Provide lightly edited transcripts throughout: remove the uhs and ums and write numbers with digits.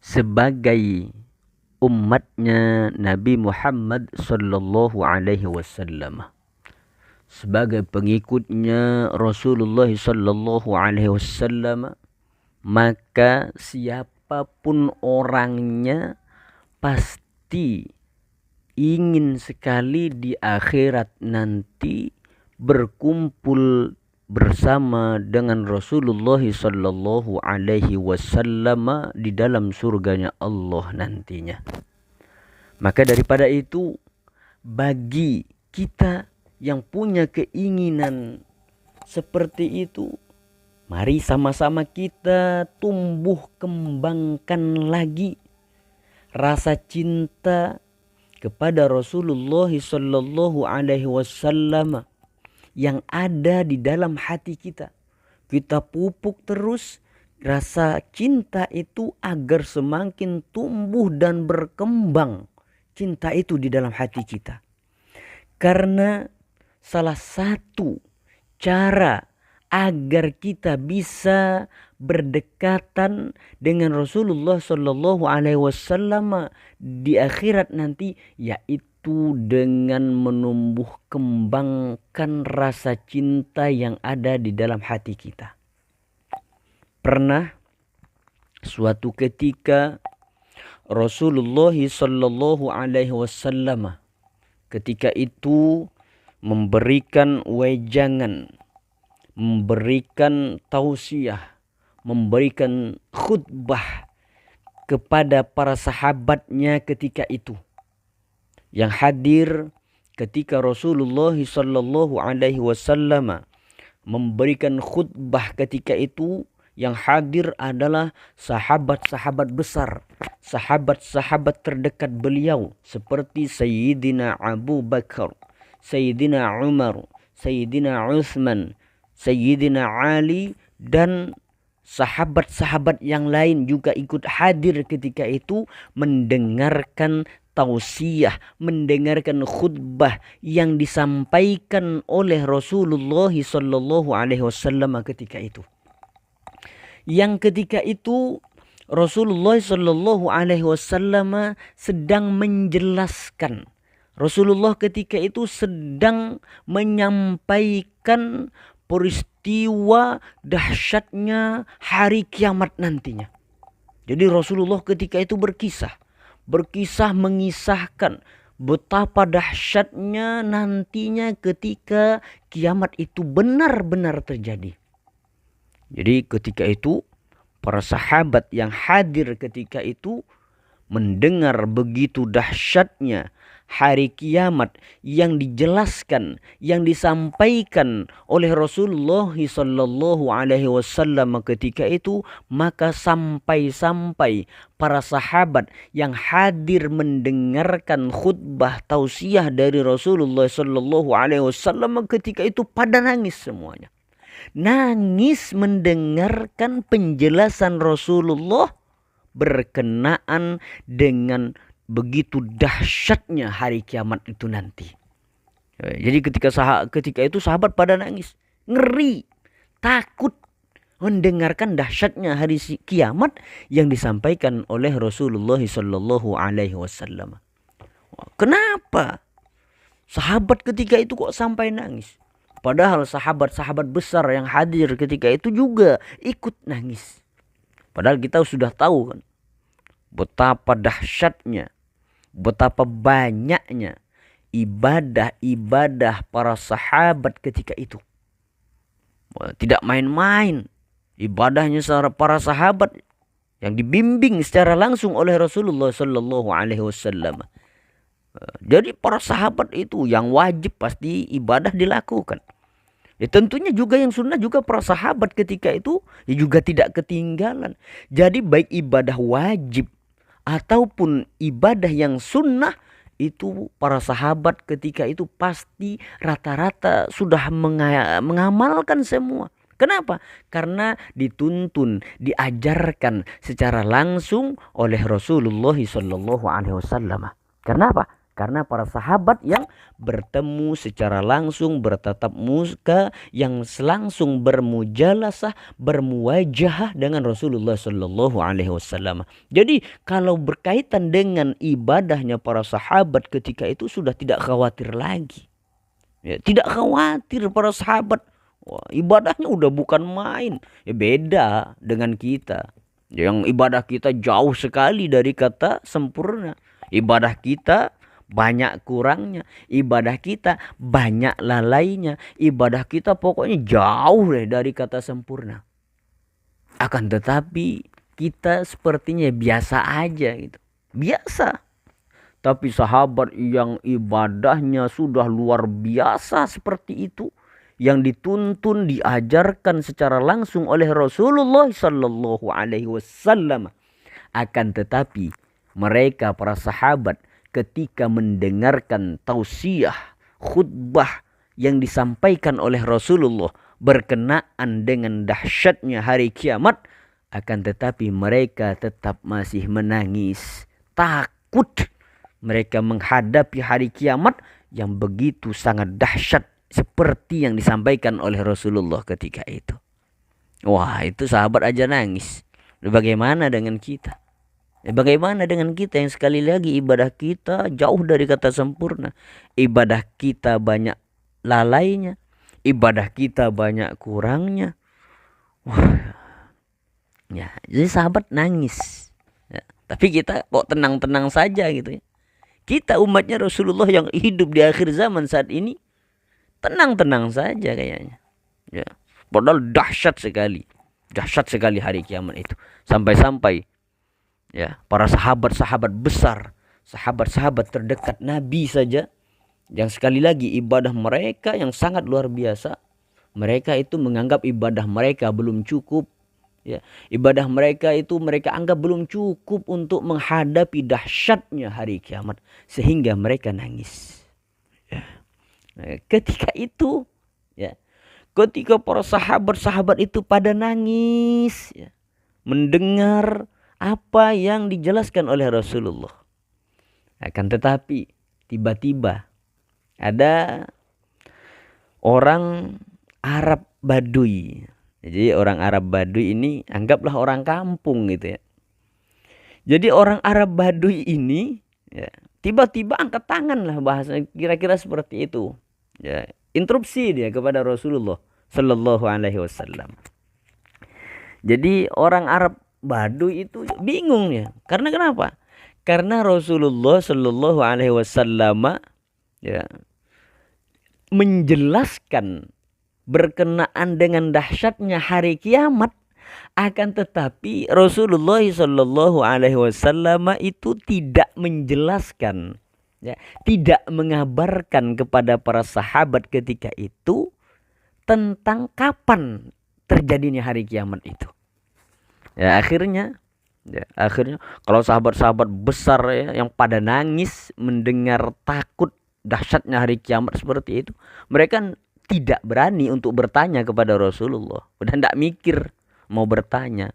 sebagai umatnya Nabi Muhammad sallallahu alaihi wasallam, sebagai pengikutnya Rasulullah sallallahu alaihi wasallam, maka siapapun orangnya pasti ingin sekali di akhirat nanti berkumpul bersama dengan Rasulullah sallallahu alaihi wasallam di dalam surganya Allah nantinya. Maka daripada itu, bagi kita yang punya keinginan seperti itu, mari sama-sama kita tumbuh kembangkan lagi rasa cinta kepada Rasulullah sallallahu alaihi wasallam yang ada di dalam hati kita. Kita pupuk terus rasa cinta itu agar semakin tumbuh dan berkembang cinta itu di dalam hati kita. Karena salah satu cara agar kita bisa berdekatan dengan Rasulullah sallallahu alaihi wasallam di akhirat nanti, yaitu dengan menumbuh kembangkan rasa cinta yang ada di dalam hati kita. Pernah suatu ketika Rasulullah sallallahu alaihi wasallam ketika itu memberikan wejangan, memberikan tausiah, memberikan khutbah kepada para sahabatnya ketika itu. Yang hadir ketika Rasulullah sallallahu alaihi wasallam memberikan khutbah ketika itu, yang hadir adalah sahabat-sahabat besar, sahabat-sahabat terdekat beliau seperti Sayyidina Abu Bakar, Sayyidina Umar, Sayyidina Utsman, Sayyidina Ali, dan sahabat-sahabat yang lain juga ikut hadir ketika itu mendengarkan tausiah, mendengarkan khutbah yang disampaikan oleh Rasulullah sallallahu alaihi wasallam ketika itu. Yang ketika itu Rasulullah sallallahu alaihi wasallam sedang menjelaskan. Rasulullah ketika itu sedang menyampaikan peristiwa dahsyatnya hari kiamat nantinya. Jadi Rasulullah ketika itu berkisah mengisahkan betapa dahsyatnya nantinya ketika kiamat itu benar-benar terjadi. Jadi ketika itu para sahabat yang hadir ketika itu mendengar begitu dahsyatnya hari kiamat yang dijelaskan, yang disampaikan oleh Rasulullah sallallahu alaihi wasallam ketika itu, maka sampai-sampai para sahabat yang hadir mendengarkan khutbah tausiah dari Rasulullah sallallahu alaihi wasallam ketika itu pada nangis semuanya. Nangis mendengarkan penjelasan Rasulullah berkenaan dengan begitu dahsyatnya hari kiamat itu nanti. Jadi ketika itu sahabat pada nangis, ngeri, takut mendengarkan dahsyatnya hari kiamat yang disampaikan oleh Rasulullah sallallahu alaihi wasallam. Kenapa sahabat ketika itu kok sampai nangis? Padahal sahabat-sahabat besar yang hadir ketika itu juga ikut nangis. Padahal kita sudah tahu kan betapa dahsyatnya, betapa banyaknya ibadah-ibadah para sahabat ketika itu. Tidak main-main ibadahnya para sahabat yang dibimbing secara langsung oleh Rasulullah sallallahu alaihi wasallam. Jadi para sahabat itu yang wajib pasti ibadah dilakukan. Ya tentunya juga yang sunnah juga para sahabat ketika itu ya juga tidak ketinggalan. Jadi baik ibadah wajib ataupun ibadah yang sunnah itu para sahabat ketika itu pasti rata-rata sudah mengamalkan semua. Kenapa? Karena dituntun, diajarkan secara langsung oleh Rasulullah sallallahu alaihi wasallam. Kenapa? Karena para sahabat yang bertemu secara langsung, bertatap muka, yang langsung bermujalasah, bermuwajahah dengan Rasulullah Sallallahu Alaihi Wasallam. Jadi kalau berkaitan dengan ibadahnya para sahabat ketika itu sudah tidak khawatir lagi. Ya, tidak khawatir para sahabat. Wah, ibadahnya udah bukan main. Ya, beda dengan kita. Yang ibadah kita jauh sekali dari kata sempurna. Ibadah kita banyak kurangnya, ibadah kita banyak lalainya, ibadah kita pokoknya jauh deh dari kata sempurna. Akan tetapi kita sepertinya biasa aja gitu, biasa. Tapi sahabat yang ibadahnya sudah luar biasa seperti itu, yang dituntun, diajarkan secara langsung oleh Rasulullah Sallallahu Alaihi Wasallam. Akan tetapi mereka para sahabat ketika mendengarkan tausiah, khutbah yang disampaikan oleh Rasulullah berkenaan dengan dahsyatnya hari kiamat, akan tetapi mereka tetap masih menangis, takut mereka menghadapi hari kiamat yang begitu sangat dahsyat seperti yang disampaikan oleh Rasulullah ketika itu. Wah, itu sahabat aja nangis. Bagaimana dengan kita? Bagaimana dengan kita yang sekali lagi ibadah kita jauh dari kata sempurna. Ibadah kita banyak lalainya. Ibadah kita banyak kurangnya. Wah. Ya, jadi sahabat nangis. Ya, tapi kita kok tenang-tenang saja gitu ya. Kita umatnya Rasulullah yang hidup di akhir zaman saat ini tenang-tenang saja kayaknya. Ya, padahal dahsyat sekali. Dahsyat sekali hari kiamat itu. Sampai-sampai ya, para sahabat-sahabat besar, sahabat-sahabat terdekat Nabi saja, yang sekali lagi ibadah mereka yang sangat luar biasa, mereka itu menganggap ibadah mereka belum cukup. Ya, ibadah mereka itu mereka anggap belum cukup untuk menghadapi dahsyatnya hari kiamat, sehingga mereka nangis. Ya. Nah, ketika itu, ya, ketika para sahabat-sahabat itu pada nangis, ya, mendengar apa yang dijelaskan oleh Rasulullah. Akan tetapi tiba-tiba ada orang Arab Baduy. Jadi orang Arab Baduy ini anggaplah orang kampung gitu ya. Jadi orang Arab Baduy ini ya, tiba-tiba angkat tangan lah, bahasa kira-kira seperti itu. Ya, interupsi dia kepada Rasulullah Sallallahu Alaihi Wasallam. Jadi orang Arab Baduy itu bingung ya. Karena kenapa? Karena Rasulullah Sallallahu Alaihi Wasallam ya menjelaskan berkenaan dengan dahsyatnya hari kiamat, akan tetapi Rasulullah Sallallahu Alaihi Wasallam itu tidak menjelaskan, ya, tidak mengabarkan kepada para sahabat ketika itu tentang kapan terjadinya hari kiamat itu. Ya, akhirnya kalau sahabat-sahabat besar ya, yang pada nangis mendengar takut dahsyatnya hari kiamat seperti itu, mereka tidak berani untuk bertanya kepada Rasulullah. Udah tidak mikir mau bertanya.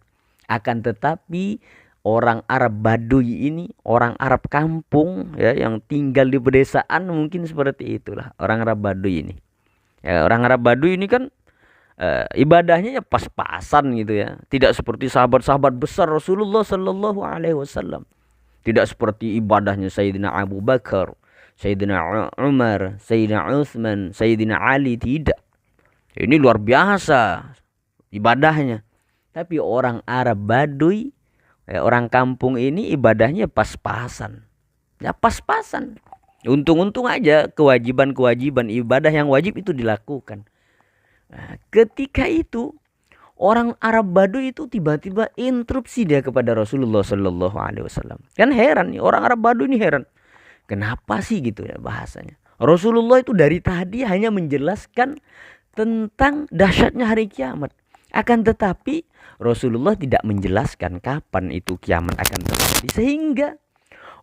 Akan tetapi orang Arab Baduy ini, orang Arab kampung ya, yang tinggal di pedesaan, mungkin seperti itulah orang Arab Baduy ini. Ya, orang Arab Baduy ini kan ibadahnya ya pas-pasan gitu ya. Tidak seperti sahabat-sahabat besar Rasulullah Sallallahu Alaihi Wasallam. Tidak seperti ibadahnya Sayyidina Abu Bakar, Sayyidina Umar, Sayyidina Utsman, Sayyidina Ali. Tidak. Ini luar biasa ibadahnya. Tapi orang Arab Baduy, orang kampung ini ibadahnya pas-pasan. Ya pas-pasan. Untung-untung aja kewajiban-kewajiban ibadah yang wajib itu dilakukan. Nah, ketika itu orang Arab Baduy itu tiba-tiba interupsi dia kepada Rasulullah Sallallahu Alaihi Wasallam. Kan heran nih, orang Arab Baduy ini heran. Kenapa sih gitu ya bahasanya? Rasulullah itu dari tadi hanya menjelaskan tentang dahsyatnya hari kiamat. Akan tetapi Rasulullah tidak menjelaskan kapan itu kiamat akan terjadi. Sehingga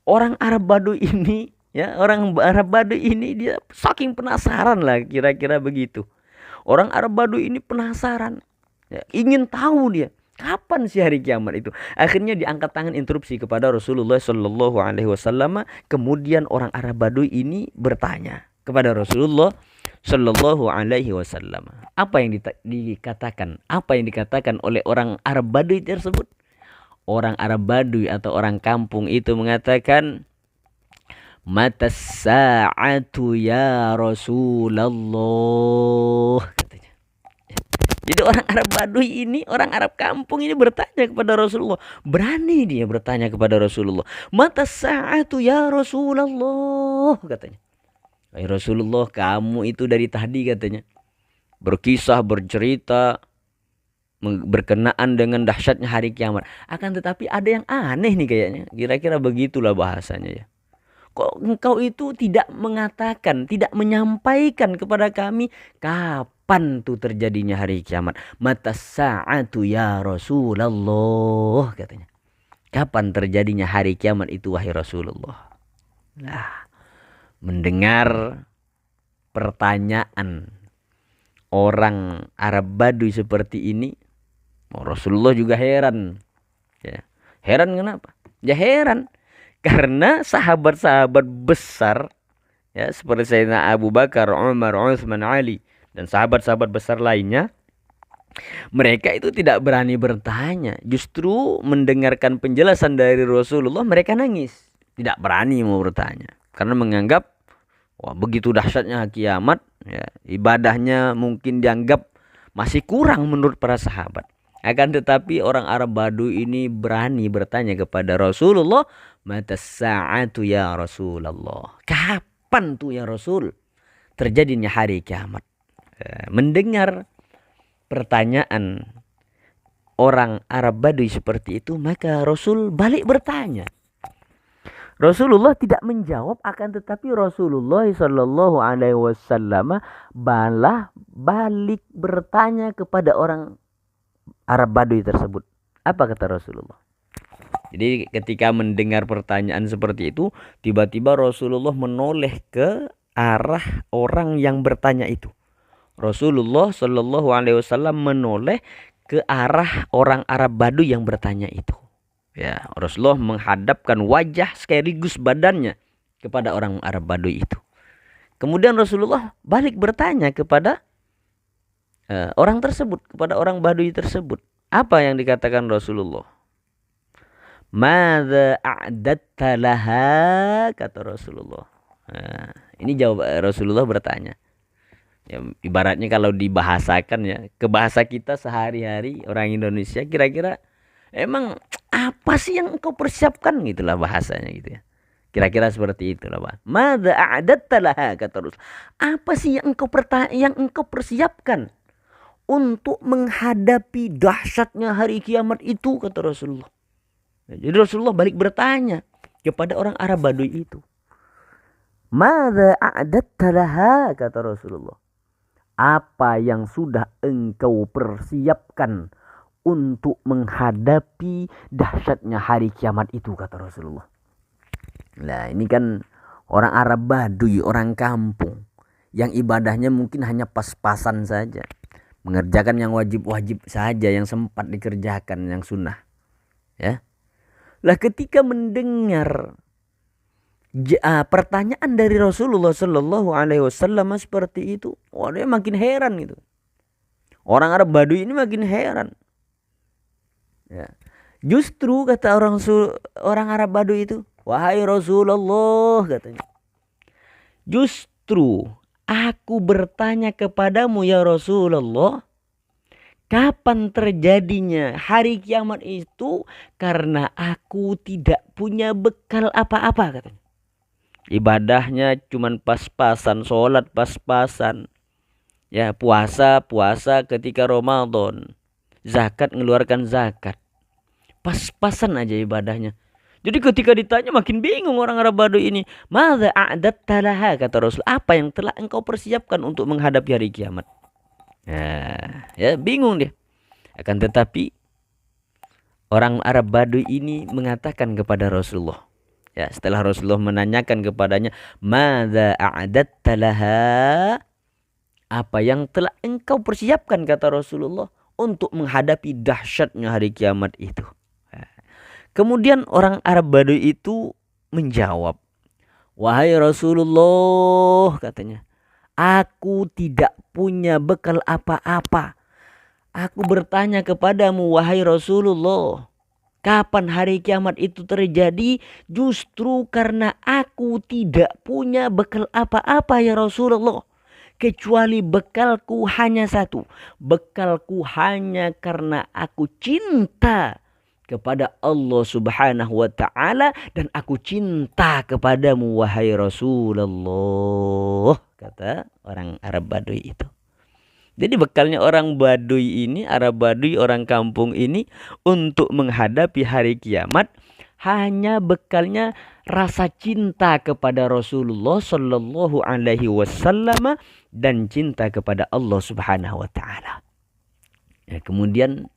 orang Arab Baduy ini, ya, orang Arab Baduy ini dia saking penasaran lah, kira-kira begitu. Orang Arab Baduy ini penasaran, ya, ingin tahu dia Kapan sih hari kiamat itu? Akhirnya diangkat tangan interupsi kepada Rasulullah Shallallahu Alaihi Wasallam. Kemudian orang Arab Baduy ini bertanya kepada Rasulullah Shallallahu Alaihi Wasallam. Apa yang dikatakan? Apa yang dikatakan oleh orang Arab Baduy tersebut? Orang Arab Baduy atau orang kampung itu mengatakan, "Mata sa'atu ya Rasulullah." Jadi orang Arab Baduy ini, orang Arab kampung ini bertanya kepada Rasulullah. Berani dia bertanya kepada Rasulullah. Mata sa'atu ya Rasulullah, katanya. Wahai Rasulullah, kamu itu dari tadi katanya berkisah, bercerita berkenaan dengan dahsyatnya hari kiamat. Akan tetapi ada yang aneh nih kayaknya. Kira-kira begitulah bahasanya ya. Kok engkau itu tidak mengatakan, tidak menyampaikan kepada kami kapan tuh terjadinya hari kiamat? Mata sa'atu ya Rasulullah, katanya. Kapan terjadinya hari kiamat itu wahai Rasulullah? Nah, mendengar pertanyaan orang Arab Baduy seperti ini, Rasulullah juga heran. Ya. Heran kenapa? Ya heran karena sahabat-sahabat besar, ya, seperti Sayyidina Abu Bakar, Umar, Utsman, Ali, dan sahabat-sahabat besar lainnya, mereka itu tidak berani bertanya. Justru mendengarkan penjelasan dari Rasulullah mereka nangis. Tidak berani mau bertanya. Karena menganggap, wah, begitu dahsyatnya kiamat, ya, ibadahnya mungkin dianggap masih kurang menurut para sahabat. Akan tetapi orang Arab Baduy ini berani bertanya kepada Rasulullah, mata sa'atu ya Rasulullah. Kapan tuh ya Rasul terjadinya hari kiamat? Mendengar pertanyaan orang Arab Baduy seperti itu, maka Rasul balik bertanya. Rasulullah tidak menjawab, akan tetapi Rasulullah Shallallahu Alaihi Wasallam balik bertanya kepada orang Arab Baduy tersebut. Apa kata Rasulullah? Jadi ketika mendengar pertanyaan seperti itu, tiba-tiba Rasulullah menoleh ke arah orang yang bertanya itu. Rasulullah Shallallahu Alaihi Wasallam menoleh ke arah orang Arab Baduy yang bertanya itu. Ya, Rasulullah menghadapkan wajah sekaligus badannya kepada orang Arab Baduy itu. Kemudian Rasulullah balik bertanya kepada orang tersebut, kepada orang Baduy tersebut. Apa yang dikatakan Rasulullah? Madza a'datta laha, kata Rasulullah. Nah, ini jawab Rasulullah bertanya. Ya, ibaratnya kalau dibahasakan ya, ke bahasa kita sehari-hari orang Indonesia, kira-kira emang apa sih yang engkau persiapkan, gitulah bahasanya gitu ya. Kira-kira seperti itulah, Pak. Madza a'datta laha, kata Rasul. Apa sih yang engkau persiapkan untuk menghadapi dahsyatnya hari kiamat itu, kata Rasulullah. Jadi Rasulullah balik bertanya kepada orang Arab Baduy itu. Madza a'datta laha, kata Rasulullah. Apa yang sudah engkau persiapkan untuk menghadapi dahsyatnya hari kiamat itu, kata Rasulullah. Nah, ini kan orang Arab Baduy, orang kampung, yang ibadahnya mungkin hanya pas-pasan saja. Mengerjakan yang wajib-wajib saja, yang sempat dikerjakan, yang sunnah. Ya. Lah ketika mendengar pertanyaan dari Rasulullah Shallallahu Alaihi Wasallam seperti itu, wah, dia makin heran gitu. Orang Arab Baduy ini makin heran. Ya. Justru kata orang Arab Baduy itu, wahai Rasulullah, katanya, justru aku bertanya kepadamu ya Rasulullah, kapan terjadinya hari kiamat itu, karena aku tidak punya bekal apa-apa, katanya. Ibadahnya cuman pas-pasan, sholat pas-pasan, ya, puasa ketika Ramadan, zakat ngeluarkan zakat, pas-pasan aja ibadahnya. Jadi ketika ditanya makin bingung orang Arab Baduy ini. Madza a'datta laha, kata Rasul. Apa yang telah engkau persiapkan untuk menghadapi hari kiamat? Nah, ya, bingung dia. Akan tetapi orang Arab Baduy ini mengatakan kepada Rasulullah, ya, setelah Rasulullah menanyakan kepadanya, madza a'datta laha, apa yang telah engkau persiapkan, kata Rasulullah, untuk menghadapi dahsyatnya hari kiamat itu. Kemudian orang Arab Baduy itu menjawab, "Wahai Rasulullah," katanya, "aku tidak punya bekal apa-apa. Aku bertanya kepadamu, wahai Rasulullah, kapan hari kiamat itu terjadi? Justru karena aku tidak punya bekal apa-apa ya Rasulullah. Kecuali bekalku hanya satu. Bekalku hanya karena aku cinta kepada Allah subhanahu wa ta'ala. Dan aku cinta kepadamu wahai Rasulullah," kata orang Arab Baduy itu. Jadi bekalnya orang Baduy ini, Arab Baduy, orang kampung ini untuk menghadapi hari kiamat hanya bekalnya rasa cinta kepada Rasulullah Sallallahu Alaihi Wasallam dan cinta kepada Allah Subhanahu Wa Taala. Ya, kemudian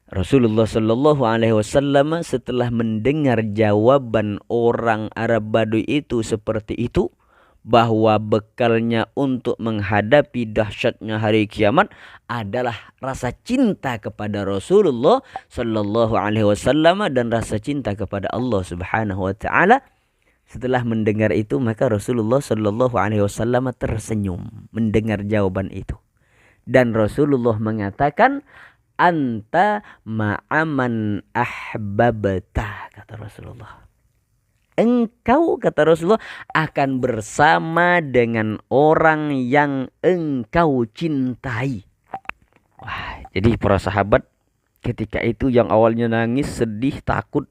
Rasulullah Sallallahu Alaihi Wasallam setelah mendengar jawaban orang Arab Baduy itu seperti itu, bahwa bekalnya untuk menghadapi dahsyatnya hari kiamat adalah rasa cinta kepada Rasulullah Sallallahu Alaihi Wasallam dan rasa cinta kepada Allah Subhanahu Wa Taala. Setelah mendengar itu, maka Rasulullah Sallallahu Alaihi Wasallam tersenyum mendengar jawaban itu, dan Rasulullah mengatakan, "Anta ma'aman ahbabta," kata Rasulullah. Engkau, kata Rasulullah, akan bersama dengan orang yang engkau cintai. Wah, jadi para sahabat ketika itu yang awalnya nangis, sedih, takut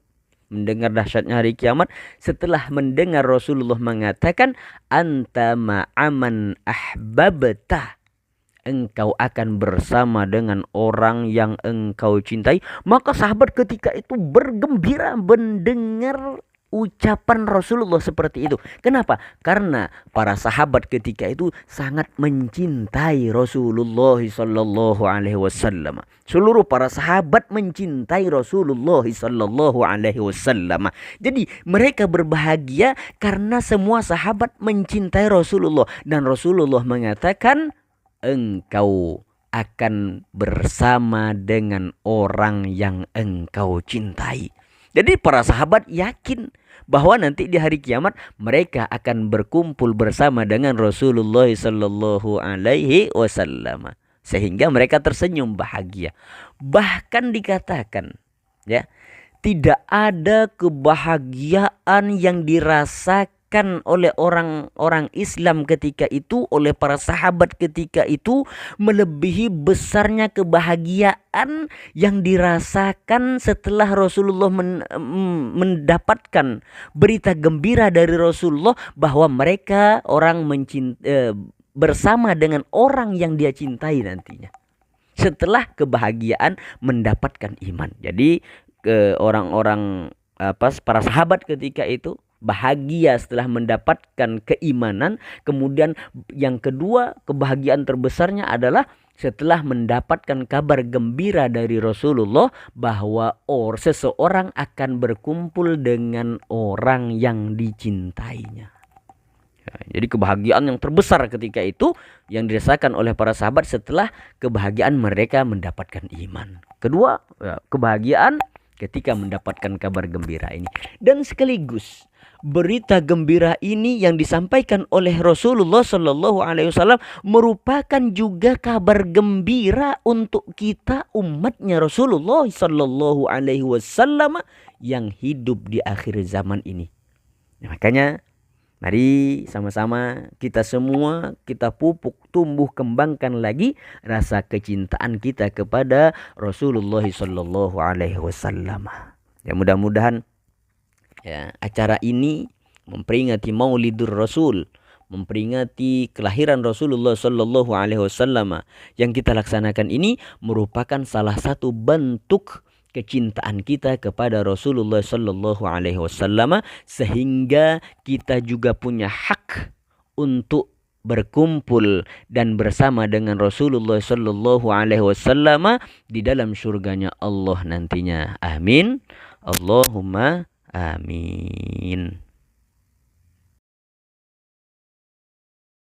mendengar dahsyatnya hari kiamat, setelah mendengar Rasulullah mengatakan, "Anta ma'aman ahbabta," engkau akan bersama dengan orang yang engkau cintai, maka sahabat ketika itu bergembira mendengar ucapan Rasulullah seperti itu. Kenapa? Karena para sahabat ketika itu sangat mencintai Rasulullah Sallallahu Alaihi Wasallam. Seluruh para sahabat mencintai Rasulullah Sallallahu Alaihi Wasallam. Jadi mereka berbahagia karena semua sahabat mencintai Rasulullah, dan Rasulullah mengatakan, engkau akan bersama dengan orang yang engkau cintai. Jadi para sahabat yakin bahwa nanti di hari kiamat mereka akan berkumpul bersama dengan Rasulullah Sallallahu Alaihi Wasallam, sehingga mereka tersenyum bahagia. Bahkan dikatakan, ya, tidak ada kebahagiaan yang dirasakan oleh orang-orang Islam ketika itu, oleh para sahabat ketika itu, melebihi besarnya kebahagiaan yang dirasakan setelah Rasulullah mendapatkan berita gembira dari Rasulullah bahwa mereka bersama dengan orang yang dia cintai nantinya, setelah kebahagiaan mendapatkan iman. Jadi orang-orang para sahabat ketika itu bahagia setelah mendapatkan keimanan. Kemudian yang kedua, kebahagiaan terbesarnya adalah setelah mendapatkan kabar gembira dari Rasulullah bahwa seseorang akan berkumpul dengan orang yang dicintainya. Jadi kebahagiaan yang terbesar ketika itu yang dirasakan oleh para sahabat setelah kebahagiaan mereka mendapatkan iman. Kedua, kebahagiaan ketika mendapatkan kabar gembira ini. Dan sekaligus berita gembira ini yang disampaikan oleh Rasulullah Sallallahu Alaihi Wasallam merupakan juga kabar gembira untuk kita umatnya Rasulullah Sallallahu Alaihi Wasallam yang hidup di akhir zaman ini. Makanya mari sama-sama kita semua kita pupuk, tumbuh, kembangkan lagi rasa kecintaan kita kepada Rasulullah Sallallahu Alaihi Wasallam. Ya, mudah-mudahan ya, acara ini memperingati Maulidur Rasul, memperingati kelahiran Rasulullah Sallallahu Alaihi Wasallam yang kita laksanakan ini merupakan salah satu bentuk kecintaan kita kepada Rasulullah Sallallahu Alaihi Wasallam, sehingga kita juga punya hak untuk berkumpul dan bersama dengan Rasulullah Sallallahu Alaihi Wasallam di dalam surganya Allah nantinya. Amin. Allahumma amin.